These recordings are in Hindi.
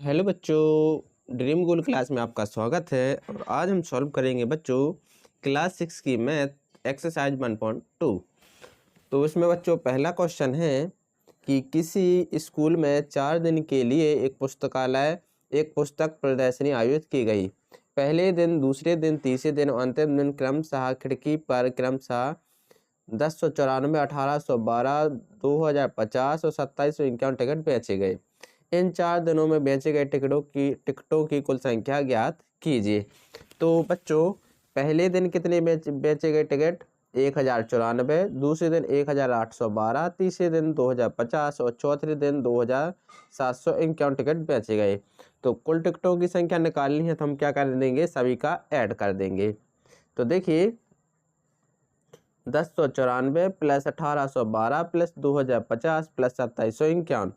हेलो बच्चों, ड्रीम गोल क्लास में आपका स्वागत है। और आज हम सॉल्व करेंगे बच्चों क्लास 6 की मैथ एक्सरसाइज 1.2। तो इसमें बच्चों पहला क्वेश्चन है कि किसी स्कूल में 4 दिन के लिए एक पुस्तकालय एक पुस्तक प्रदर्शनी आयोजित की गई। पहले दिन, दूसरे दिन, तीसरे दिन और अंतिम दिन क्रमशः खिड़की पर क्रमशः 1094, 1812, 2050 और 2751 टिकट बेचे गए। इन 4 दिनों में बेचे गए टिकटों की कुल संख्या ज्ञात कीजिए। तो बच्चों पहले दिन कितने बेचे गए टिकट? 1094, दूसरे दिन 1812, तीसरे दिन 2050 और चौथे दिन 2751 टिकट बेचे गए। तो कुल टिकटों की संख्या निकालनी है तो हम क्या कर देंगे, सभी का ऐड कर देंगे। तो देखिए 1094 प्लस 1812 प्लस 2050 प्लस 2751,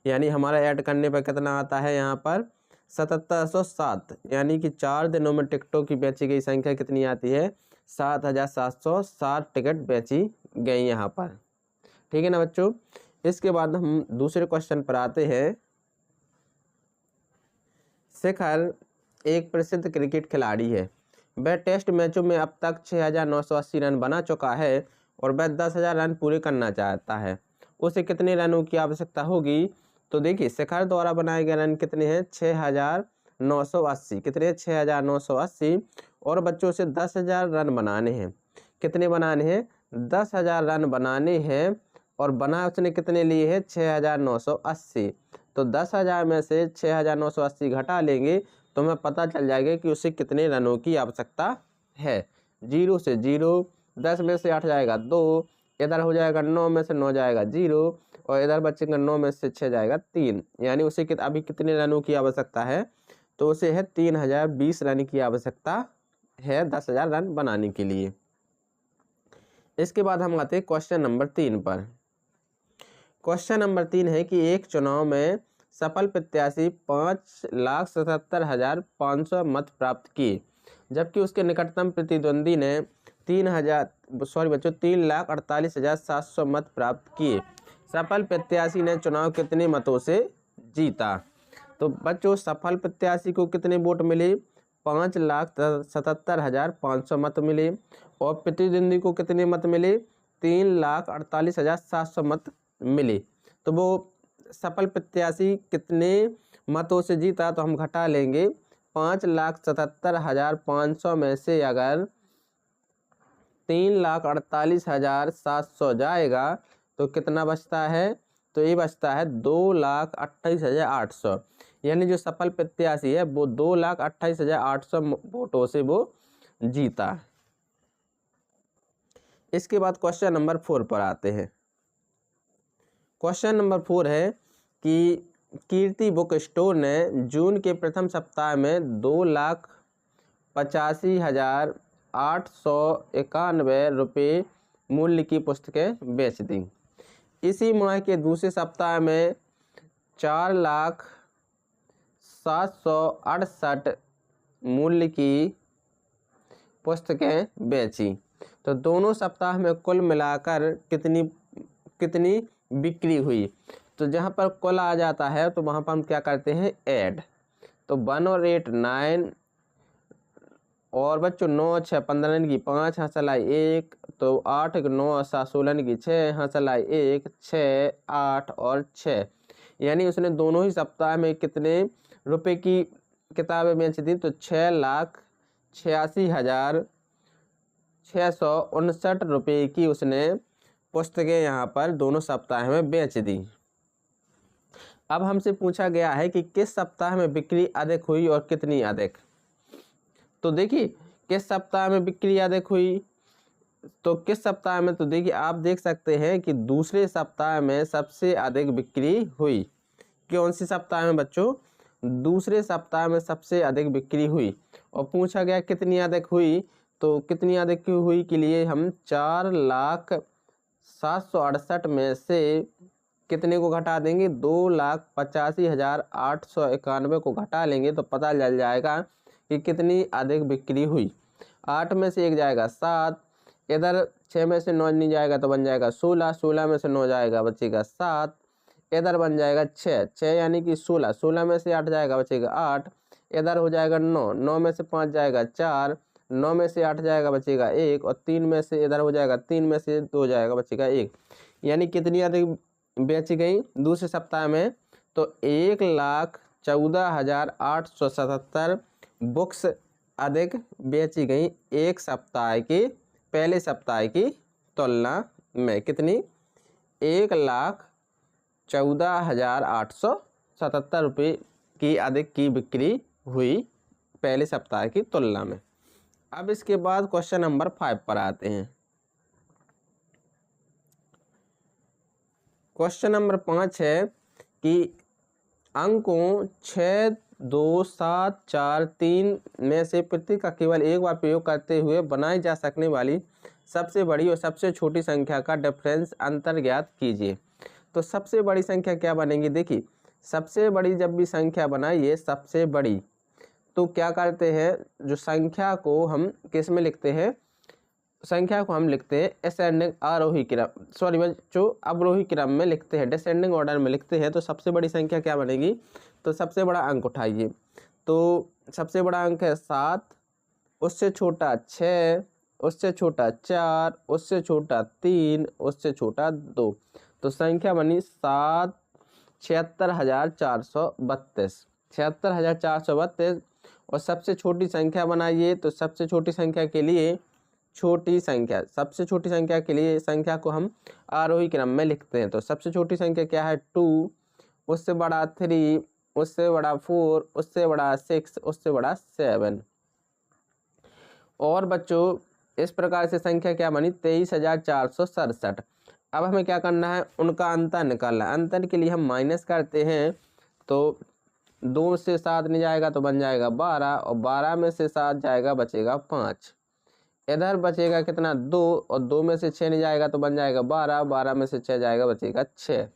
यानी हमारा ऐड करने पर कितना आता है यहाँ पर 7707। यानी कि 4 दिनों में टिकटों की बेची गई संख्या कितनी आती है? 7707 टिकट बेची गई यहाँ पर। ठीक है ना बच्चों। इसके बाद हम दूसरे क्वेश्चन पर आते हैं। शिखर एक प्रसिद्ध क्रिकेट खिलाड़ी है। वह टेस्ट मैचों में अब तक 6980 रन बना चुका है और वह 10,000 रन पूरे करना चाहता है। उसे कितने रनों की आवश्यकता होगी? तो देखिए शिखर द्वारा बनाए गए रन कितने हैं? 6980। कितने? 6980। और बच्चों से 10,000 रन बनाने हैं। कितने बनाने हैं? 10,000 रन बनाने हैं। और बना उसने कितने लिए हैं? 6980। तो 10,000 में से 6980 घटा लेंगे तो हमें पता चल जाएगा कि उसे कितने रनों की आवश्यकता है। 0 से 0, 10 में से 8 जाएगा 2, इधर हो जाएगा 9 में से 9 जाएगा 0 और इधर बचेगा 9 में से 6 जाएगा 3। यानी उसे अभी कितने रनों की आवश्यकता है? तो उसे है 3020 रन की आवश्यकता है 10,000 रन बनाने के लिए। इसके बाद हम आते हैं क्वेश्चन नंबर 3 पर। क्वेश्चन नंबर 3 है कि एक चुनाव में सफल प्रत्याशी 5,77,500 मत प्राप्त किए, जबकि उसके निकटतम प्रतिद्वंदी ने 3,48,700 मत प्राप्त किए। सफल प्रत्याशी ने चुनाव कितने मतों से जीता? तो बच्चों सफल प्रत्याशी को कितने वोट मिले? 5,77,500 मत मिले। और प्रतिद्वंदी को कितने मत मिले? 3,48,700 मत मिले। तो वो सफल प्रत्याशी कितने मतों से जीता? तो हम घटा लेंगे 5,77,500 में से अगर 3,48,700 जाएगा तो कितना बचता है? तो ये बचता है 2,28,800। यानी जो सफल प्रत्याशी है वो 2,28,800 वोटों से वो जीता। इसके बाद क्वेश्चन नंबर 4 पर आते हैं। क्वेश्चन नंबर 4 है कि कीर्ति बुक स्टोर ने जून के प्रथम सप्ताह में 2,85,891 रुपये मूल्य की पुस्तकें बेच दी। इसी माह के दूसरे सप्ताह में 4,07,68 मूल्य की पुस्तकें बेची। तो दोनों सप्ताह में कुल मिलाकर कितनी बिक्री हुई? तो जहाँ पर कुल आ जाता है तो वहाँ पर हम क्या करते हैं, ऐड। तो 1 और 8 9 और बच्चों 9 6 15 की 5 हंसलाई 1, तो 8 9 7 16 की 6 हंसलाई 1 6 8 और 6। यानी उसने दोनों ही सप्ताह में कितने रुपए की किताबें बेच दी? तो 6,86,659 रुपये की उसने पुस्तकें यहाँ पर दोनों सप्ताह में बेच दी। अब हमसे पूछा गया है कि किस सप्ताह में बिक्री अधिक हुई और कितनी अधिक। तो देखिए किस सप्ताह में बिक्री अधिक हुई, तो किस सप्ताह में? तो देखिए आप देख सकते हैं कि दूसरे सप्ताह में सबसे अधिक बिक्री हुई। कौन सी सप्ताह में बच्चों? दूसरे सप्ताह में सबसे अधिक बिक्री हुई। और पूछा गया कितनी अधिक हुई, तो कितनी अधिक हुई के लिए हम 4,768 में से कितने को घटा देंगे? 2,85,891 को घटा लेंगे तो पता चल जाएगा कि कितनी अधिक बिक्री हुई। 8 में से 1 जाएगा 7, इधर 6 में से 9 नहीं जाएगा तो बन जाएगा 16, 16 में से 9 जाएगा बचेगा 7, इधर बन जाएगा 6, 6 यानी कि 16, 16 में से 8 जाएगा बचेगा 8, इधर हो जाएगा 9, 9 में से 5 जाएगा 4, 9 में से 8 जाएगा बचेगा 1, और 3 में से इधर हो जाएगा 3 में से 2 जाएगा बचेगा 1। यानी कितनी अधिक बेच गई दूसरे सप्ताह में? तो 1,14,877 बुक्स अधिक बेची गई एक सप्ताह की पहले सप्ताह की तुलना में। कितनी? 1,14,877 रुपये की अधिक की बिक्री हुई पहले सप्ताह की तुलना में। अब इसके बाद क्वेश्चन नंबर 5 पर आते हैं। क्वेश्चन नंबर 5 है कि अंकों 6, 2, 7, 4, 3 में से प्रत्येक का केवल एक बार प्रयोग करते हुए बनाई जा सकने वाली सबसे बड़ी और सबसे छोटी संख्या का डिफरेंस अंतर ज्ञात कीजिए। तो सबसे बड़ी संख्या क्या बनेगी? देखिए, सबसे बड़ी जब भी संख्या बनाइए, सबसे बड़ी, तो क्या करते हैं, जो संख्या को हम किस में लिखते हैं? संख्या को हम लिखते हैं असेंडिंग आरोही क्रम, सॉरी जो अवरोही क्रम में लिखते हैं, डिसेंडिंग ऑर्डर में लिखते हैं। तो सबसे बड़ी संख्या क्या बनेगी? तो सबसे बड़ा अंक उठाइए, तो सबसे बड़ा अंक है 7, उससे छोटा 6, उससे छोटा 4, उससे छोटा 3, उससे छोटा 2। तो संख्या बनी 7, 76,432, 76,432। और सबसे छोटी संख्या बनाइए, तो सबसे छोटी संख्या के लिए सबसे छोटी संख्या के लिए संख्या को हम आरोही क्रम में लिखते हैं। तो सबसे छोटी संख्या क्या है? 2, उससे बड़ा 3, उससे बड़ा 4, उससे बड़ा 6, उससे बड़ा 7। और बच्चों इस प्रकार से संख्या क्या बनी? 23,467। अब हमें क्या करना है? उनका अंतर निकालना है। अंतर के लिए हम माइनस करते हैं, तो 2 से 7 नहीं जाएगा तो बन जाएगा 12, और 12 में से 7 जाएगा बचेगा 5। इधर बचेगा कितना? 2, और 2 में से 6 नहीं जाएगा तो बन जाएगा 12, 12 में से 6 जाएगा बचेगा 6।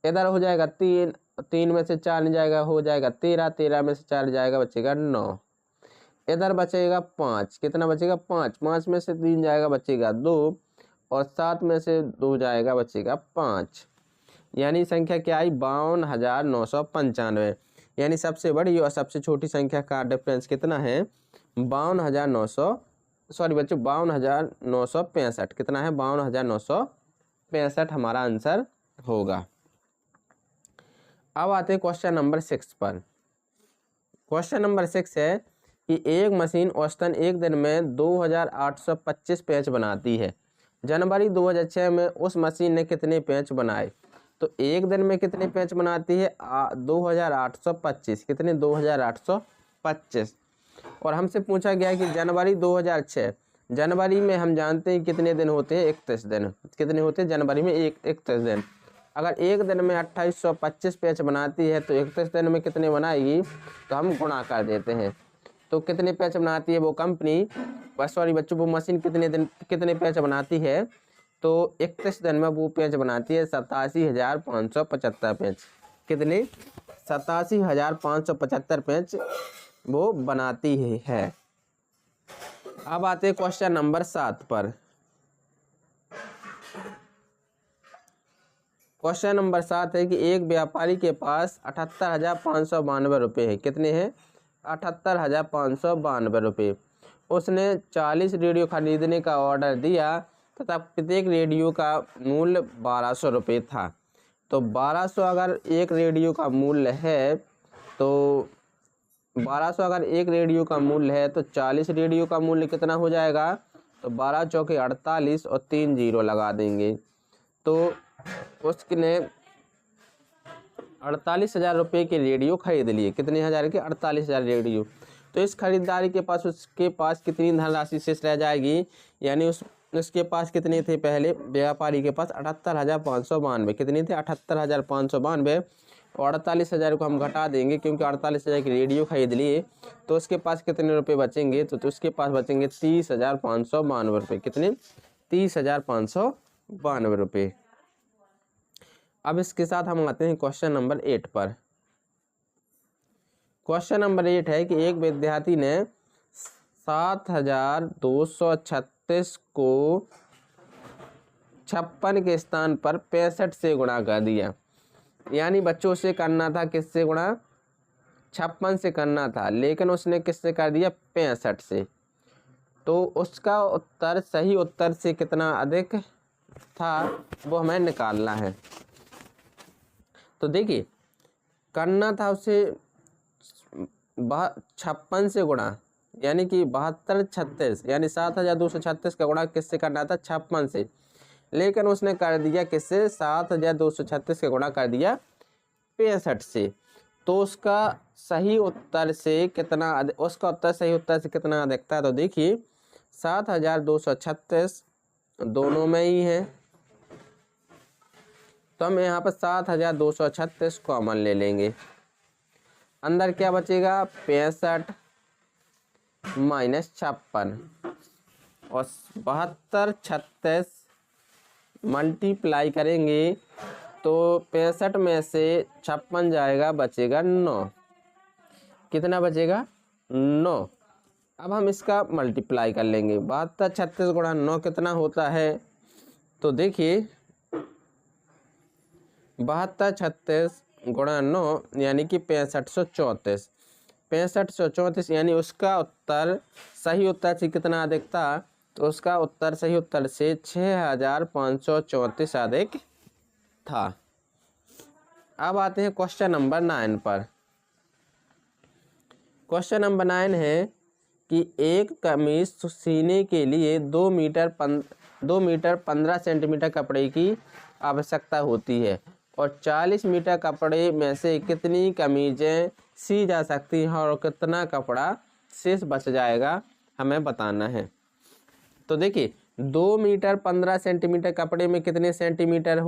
इधर हो जाएगा 3, 3 में से 4 नहीं जाएगा हो जाएगा 13, 13 में से 4 जाएगा बचेगा 9। इधर बचेगा 5, कितना बचेगा? 5, 5 में से 3 जाएगा बचेगा 2, और 7 में से 2 जाएगा बचेगा 5। यानी संख्या क्या आई? 52,995। यानी सबसे बड़ी और सबसे छोटी संख्या का डिफरेंस कितना है? 52,965। कितना है? 52,965 हमारा आंसर होगा। अब आते हैं क्वेश्चन नंबर 6 पर। क्वेश्चन नंबर 6 है कि एक मशीन औसतन एक दिन में 2,825 पेंच बनाती है। जनवरी 2006 में उस मशीन ने कितने पेंच बनाए? तो एक दिन में कितने पेंच बनाती है? 2,825। कितने? 2,825। और हमसे पूछा गया कि जनवरी 2006, जनवरी में हम जानते हैं कितने दिन होते हैं? 31 दिन। कितने होते हैं जनवरी में? 31 दिन। अगर एक दिन में 2,825 पेंच बनाती है तो 31 दिन में कितने बनाएगी? तो हम गुणा कर देते हैं। तो कितने पेंच बनाती है वो कंपनी, सॉरी बच्चों वो मशीन कितने पेंच बनाती है? तो 31 दिन में वो पेंच बनाती है 87,575 पेंच। कितने? 87,575 पेंच वो बनाती है। अब आते हैं क्वेश्चन नंबर 7 पर। क्वेश्चन नंबर 7 है कि एक व्यापारी के पास 78,592 रुपये है। कितने हैं? 78,592 रुपये। उसने 40 रेडियो खरीदने का ऑर्डर दिया तथा प्रत्येक रेडियो का मूल्य 1,200 रुपये था। तो 1,200 अगर एक रेडियो का मूल्य है तो 1,200 अगर एक रेडियो का मूल्य है तो 40 रेडियो का मूल्य कितना हो जाएगा? तो 12 चौके 48 और 3 जीरो लगा देंगे। तो उसने 48,000 रुपये के रेडियो खरीद लिए। कितने हज़ार के? 48,000 रेडियो। तो इस खरीदारी के पास उसके पास कितनी धनराशि शेष रह जाएगी? यानी उसके पास कितने थे? पहले व्यापारी के पास 78,592। कितने थे? 78,592। और 48,000 को हम घटा देंगे क्योंकि 48,000 की रेडियो खरीद लिए। तो उसके पास कितने रुपए बचेंगे? तो उसके पास बचेंगे 30,592 रुपये। कितने? 30,592 रुपये। अब इसके साथ हम आते हैं क्वेश्चन नंबर 8 पर। क्वेश्चन नंबर 8 है कि एक विद्यार्थी ने 7,236 को 56 के स्थान पर 65 से गुणा कर दिया। यानी बच्चों से करना था किससे गुणा, 56 से करना था, लेकिन उसने किससे कर दिया, 65 से। तो उसका उत्तर सही उत्तर से कितना अधिक था वो हमें निकालना है। तो देखिए करना था उसे 56 से गुणा, यानी कि 72 36, यानी 7236 का गुणा किससे करना था, 56 से, लेकिन उसने कर दिया किससे, 7236 का गुणा कर दिया 65 से। तो उसका सही उत्तर से कितना उसका उत्तर सही उत्तर से कितना अधिक था। तो देखिए 7236 दोनों में ही है, तो हम यहाँ पर 7236 कॉमन ले लेंगे। अंदर क्या बचेगा, 65 माइनस 56 और 72 36 मल्टीप्लाई करेंगे तो 65 में से 56 जाएगा, बचेगा 9। कितना बचेगा, 9। अब हम इसका मल्टीप्लाई कर लेंगे। 72 36 गुणा 9 कितना होता है, तो देखिए 72 36 गुणा 9 यानी कि 6534। 6534 यानी उसका उत्तर सही उत्तर से कितना अधिक था, तो उसका उत्तर सही उत्तर से 6534 अधिक था। अब आते हैं क्वेश्चन नंबर 9 पर। क्वेश्चन नंबर 9 है कि एक कमीज सीने के लिए 2 मीटर 15 सेंटीमीटर कपड़े की आवश्यकता होती है और 40 मीटर कपड़े में से कितनी कमीजें सी जा सकती हैं और कितना कपड़ा शेष बच जाएगा, हमें बताना है। तो देखिए 2 मीटर 15 सेंटीमीटर कपड़े में कितने सेंटीमीटर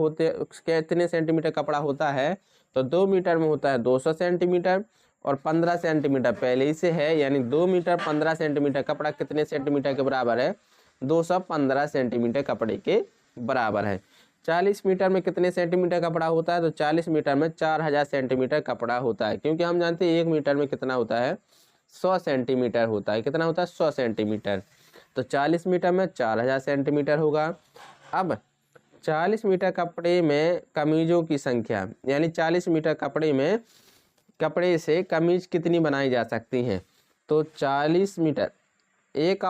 कपड़ा होता है, तो 2 मीटर में होता है 200 सेंटीमीटर और 15 सेंटीमीटर पहले ही से है, यानी 2 मीटर 15 सेंटीमीटर कपड़ा कितने सेंटीमीटर के बराबर है, 215 सेंटीमीटर कपड़े के बराबर है। 40 मीटर में कितने सेंटीमीटर कपड़ा होता है, तो 40 मीटर में 4000 सेंटीमीटर कपड़ा होता है, क्योंकि हम जानते हैं 1 मीटर में कितना होता है, 100 सेंटीमीटर होता है। कितना होता है, 100 सेंटीमीटर। तो 40 मीटर में 4000 सेंटीमीटर होगा। अब 40 मीटर कपड़े में कमीजों की संख्या, यानी 40 मीटर कपड़े से कमीज कितनी बनाई जा सकती हैं, तो 40 मीटर एक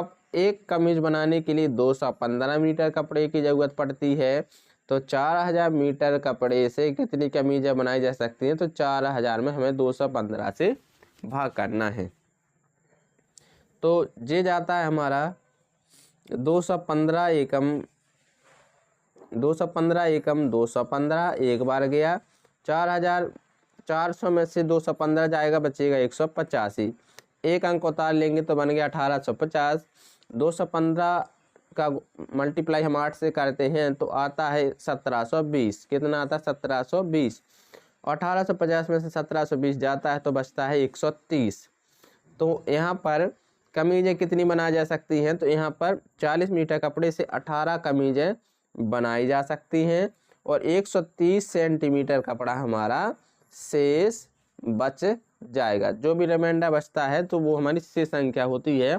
कमीज बनाने के लिए 215 मीटर कपड़े की ज़रूरत पड़ती है। तो 4000 मीटर कपड़े से कितनी कमीजें बनाई जा सकती हैं, तो 4000 में हमें 215 से भाग करना है। तो ये जाता है हमारा 215 एकम 215 एक बार गया। 4400 में से 215 जाएगा, बचेगा 185। एक अंक उतार लेंगे तो बन गया 1850। 215 का मल्टीप्लाई हम 8 से करते हैं तो आता है 1720। कितना आता है, 1720। 1850 में से 1720 जाता है तो बचता है 130। तो यहाँ पर कमीजें कितनी बनाई जा सकती हैं, तो यहाँ पर 40 मीटर कपड़े से 18 कमीजें बनाई जा सकती हैं और 130 सेंटीमीटर कपड़ा हमारा शेष बच जाएगा। जो भी रिमाइंडर बचता है तो वो हमारी शेष संख्या होती है।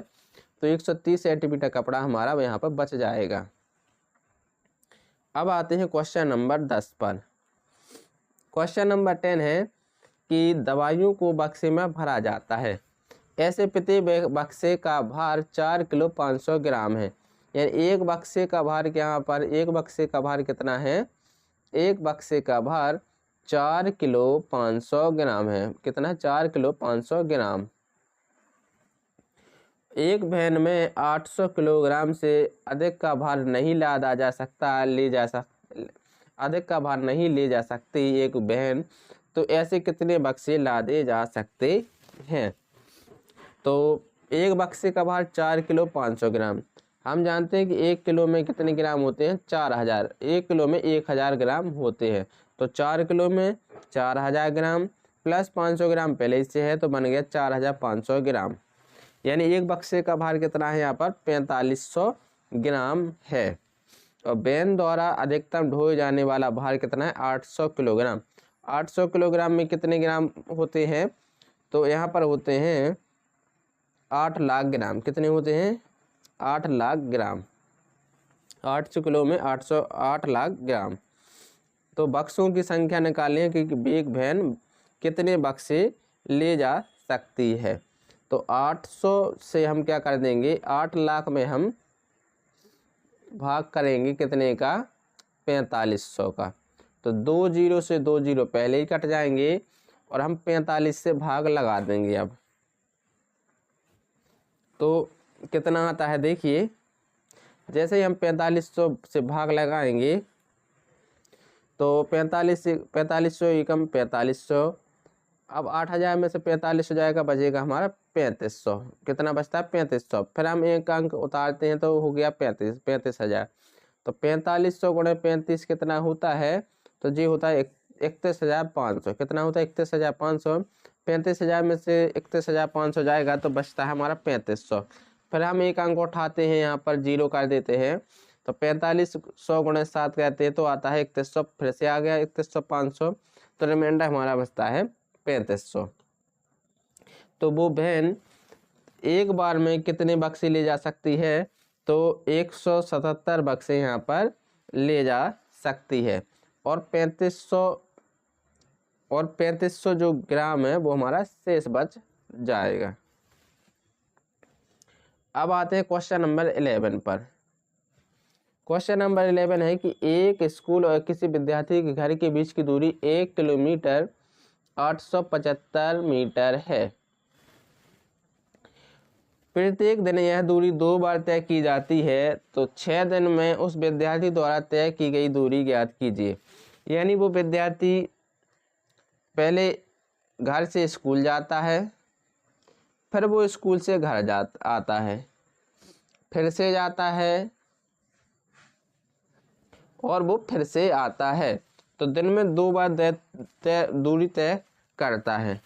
तो 130 सेंटीमीटर कपड़ा हमारा यहाँ पर बच जाएगा। अब आते हैं क्वेश्चन नंबर 10 पर। क्वेश्चन नंबर 10 है कि दवाइयों को बक्से में भरा जाता है। ऐसे प्रत्येक बक्से का भार 4 किलो 500 ग्राम है। यानी एक बक्से का भार, यहाँ पर एक बक्से का भार कितना है, एक बक्से का भार 4 किलो 500 ग्राम है। कितना, 4 किलो 500 ग्राम। एक वैन में 800 किलोग्राम से अधिक का भार नहीं लादा जा सकता, अधिक का भार नहीं ले जा सकती एक वैन। तो ऐसे कितने बक्से लादे जा सकते हैं, तो एक बक्से का भार 4 किलो 500 ग्राम। हम जानते हैं कि 1 किलो में कितने ग्राम होते हैं, 4000। 1 किलो में 1000 ग्राम होते हैं। तो 4 किलो में 4000 ग्राम प्लस 500 ग्राम पहले से है तो बन गया 4500 ग्राम। यानी एक बक्से का भार कितना है, यहाँ पर 4500 ग्राम है। और वैन द्वारा अधिकतम ढोए जाने वाला भार कितना है, 800 किलोग्राम। 800 किलोग्राम में कितने ग्राम होते हैं, तो यहाँ पर होते हैं 8 लाख ग्राम। कितने होते हैं, 8 लाख ग्राम। 800 किलो में 8 लाख ग्राम। तो बक्सों की संख्या निकालें कि एक वैन कितने बक्से ले जा सकती है। तो 800 से हम क्या कर देंगे, 8 लाख में हम भाग करेंगे कितने का, 4500 का। तो 2 जीरो से 2 जीरो पहले ही कट जाएंगे और हम 45 से भाग लगा देंगे। अब तो कितना आता है देखिए, जैसे ही हम 4500 से भाग लगाएंगे तो 4500 एकम 4500। अब 8000 में से 45 हो जाएगा, बचेगा हमारा 3500। कितना बचता है, 3500। फिर हम एक अंक उतारते हैं तो हो गया 35,000। तो 4500 गुणे 35 कितना होता है, तो जी होता है 31,500। कितना होता है, 31,500। 35,000 में से 31,500 जाएगा तो बचता है हमारा 3500। फिर हम एक अंक उठाते हैं, यहाँ पर जीरो कर देते हैं। तो 4500 गुणे 7 करते हैं तो आता है 3100। फिर से आ गया 31,500। तो रिमाइंडर हमारा बचता है 3500। तो वो वैन एक बार में कितने बक्से ले जा सकती है, तो 177 बक्से यहाँ पर ले जा सकती है। और 3500 जो ग्राम है वो हमारा शेष बच जाएगा। अब आते हैं क्वेश्चन नंबर 11 पर। क्वेश्चन नंबर 11 है कि एक स्कूल और किसी विद्यार्थी के घर के बीच की दूरी 1 किलोमीटर 875 मीटर है। प्रत्येक दिन यह दूरी 2 बार तय की जाती है, तो 6 दिन में उस विद्यार्थी द्वारा तय की गई दूरी ज्ञात कीजिए। यानी वो विद्यार्थी पहले घर से स्कूल जाता है, फिर वो स्कूल से घर आता है, फिर से जाता है और वो फिर से आता है। तो दिन में 2 बार दूरी तय करता है।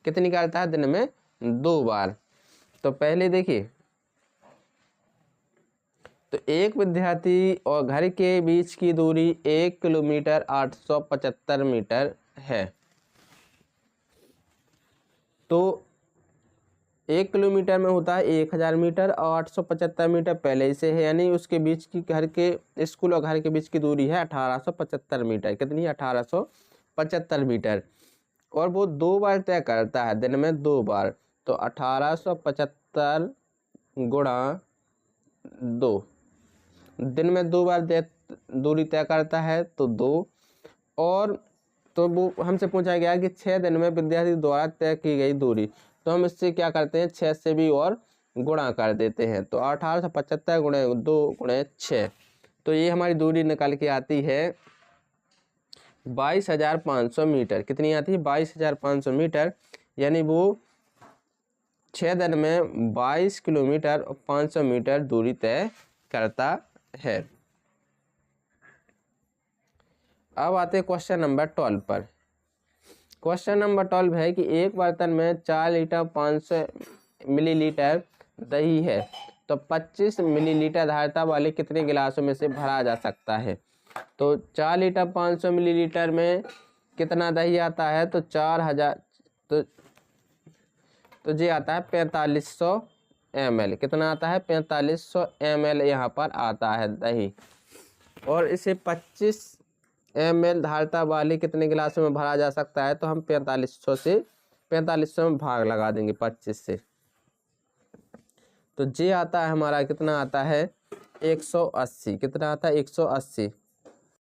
कितनी करता है, दिन में 2 बार। तो पहले देखिए, तो एक विद्यार्थी और घर के बीच की दूरी 1 किलोमीटर 875 मीटर है। तो 1 किलोमीटर में होता है 1000 मीटर और 875 मीटर पहले से है, यानी उसके बीच की घर के स्कूल और घर के बीच की दूरी है 1875 मीटर। कितनी है, 1875 मीटर। और वो 2 बार तय करता है, दिन में 2 बार। तो 1875 गुणा 2, दिन में 2 बार दूरी तय करता है तो 2। और तो वो हमसे पूछा गया कि 6 दिन में विद्यार्थी द्वारा तय की गई दूरी, तो हम इससे क्या करते हैं, 6 से भी और गुणा कर देते हैं। तो 1875 गुणे 2 गुणे 6, तो ये हमारी दूरी निकल के आती है 22,500 मीटर। कितनी आती है, 22,500 मीटर। यानी वो 6 दिन में 22 किलोमीटर और 500 मीटर दूरी तय करता है। अब आते हैं क्वेश्चन नंबर 12 पर। क्वेश्चन नंबर 12 है कि एक बर्तन में 4 लीटर 500 मिलीलीटर दही है, तो 25 मिलीलीटर धारिता वाले कितने गिलासों में से भरा जा सकता है। तो 4 लीटर 500 मिलीलीटर में कितना दही आता है, तो 4000, तो ये आता है 4500 ml। कितना आता है, 4500 ml यहाँ पर आता है दही। और इसे 25 ml धारिता वाले कितने गिलासों में भरा जा सकता है, तो हम 4500 में भाग लगा देंगे 25 से। तो ये आता है हमारा, कितना आता है, 180। कितना आता है, 180।